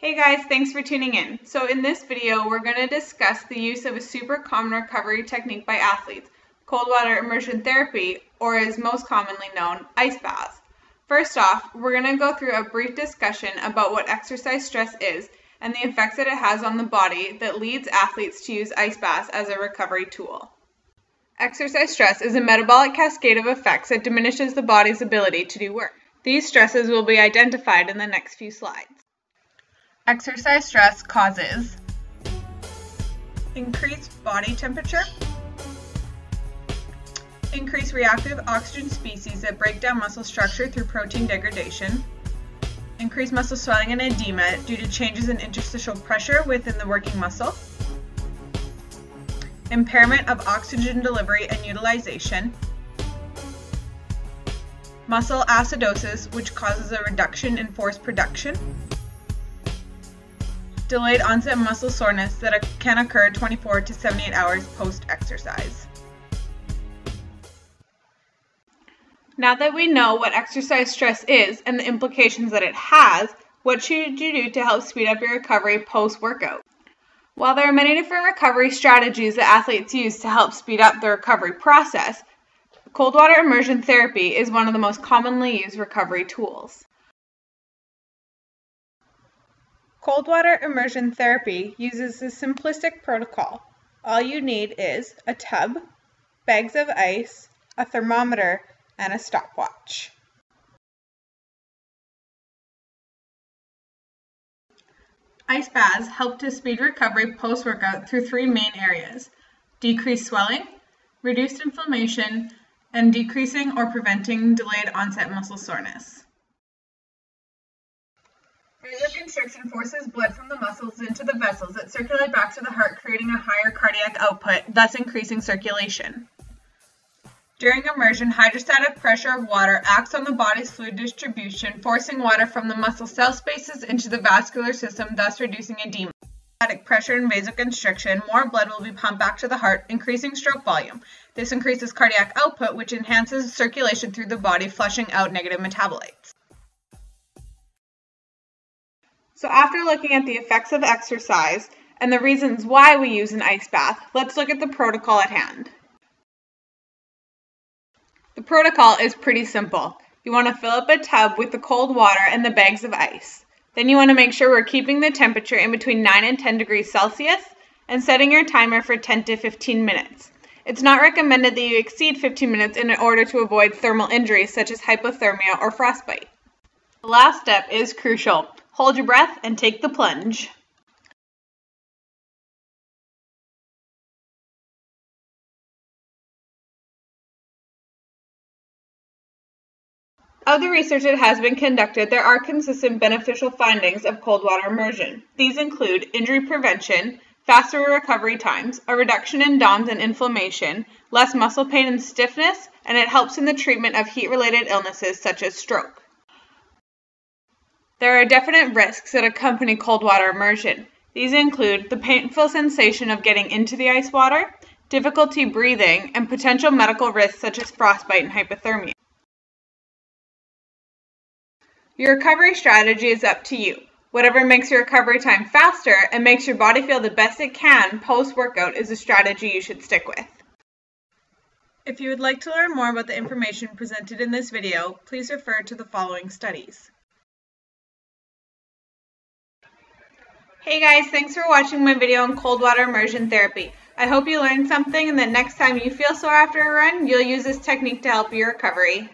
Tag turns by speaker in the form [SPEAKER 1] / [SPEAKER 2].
[SPEAKER 1] Hey guys, thanks for tuning in. So in this video, we're going to discuss the use of a super common recovery technique by athletes, cold water immersion therapy, or is most commonly known, ice baths. First off, we're going to go through a brief discussion about what exercise stress is and the effects that it has on the body that leads athletes to use ice baths as a recovery tool. Exercise stress is a metabolic cascade of effects that diminishes the body's ability to do work. These stresses will be identified in the next few slides. Exercise stress causes increased body temperature, increased reactive oxygen species that break down muscle structure through protein degradation, increased muscle swelling and edema due to changes in interstitial pressure within the working muscle, impairment of oxygen delivery and utilization, muscle acidosis, which causes a reduction in force production, delayed onset muscle soreness that can occur 24 to 78 hours post-exercise. Now that we know what exercise stress is and the implications that it has, what should you do to help speed up your recovery post-workout? While there are many different recovery strategies that athletes use to help speed up the recovery process, cold water immersion therapy is one of the most commonly used recovery tools. Cold water immersion therapy uses a simplistic protocol. All you need is a tub, bags of ice, a thermometer, and a stopwatch. Ice baths help to speed recovery post-workout through three main areas: decreased swelling, reduced inflammation, and decreasing or preventing delayed onset muscle soreness. Vasoconstriction forces blood from the muscles into the vessels that circulate back to the heart, creating a higher cardiac output, thus increasing circulation. During immersion, hydrostatic pressure of water acts on the body's fluid distribution, forcing water from the muscle cell spaces into the vascular system, thus reducing edema. Hydrostatic pressure and vasoconstriction, more blood will be pumped back to the heart, increasing stroke volume. This increases cardiac output, which enhances circulation through the body, flushing out negative metabolites. So after looking at the effects of exercise and the reasons why we use an ice bath, let's look at the protocol at hand. The protocol is pretty simple. You want to fill up a tub with the cold water and the bags of ice. Then you want to make sure we're keeping the temperature in between 9 and 10 degrees Celsius and setting your timer for 10 to 15 minutes. It's not recommended that you exceed 15 minutes in order to avoid thermal injuries such as hypothermia or frostbite. The last step is crucial. Hold your breath and take the plunge. Of the research that has been conducted, there are consistent beneficial findings of cold water immersion. These include injury prevention, faster recovery times, a reduction in DOMS and inflammation, less muscle pain and stiffness, and it helps in the treatment of heat-related illnesses such as stroke. There are definite risks that accompany cold water immersion. These include the painful sensation of getting into the ice water, difficulty breathing, and potential medical risks such as frostbite and hypothermia. Your recovery strategy is up to you. Whatever makes your recovery time faster and makes your body feel the best it can post-workout is a strategy you should stick with. If you would like to learn more about the information presented in this video, please refer to the following studies. Hey guys, thanks for watching my video on cold water immersion therapy. I hope you learned something and that next time you feel sore after a run, you'll use this technique to help your recovery.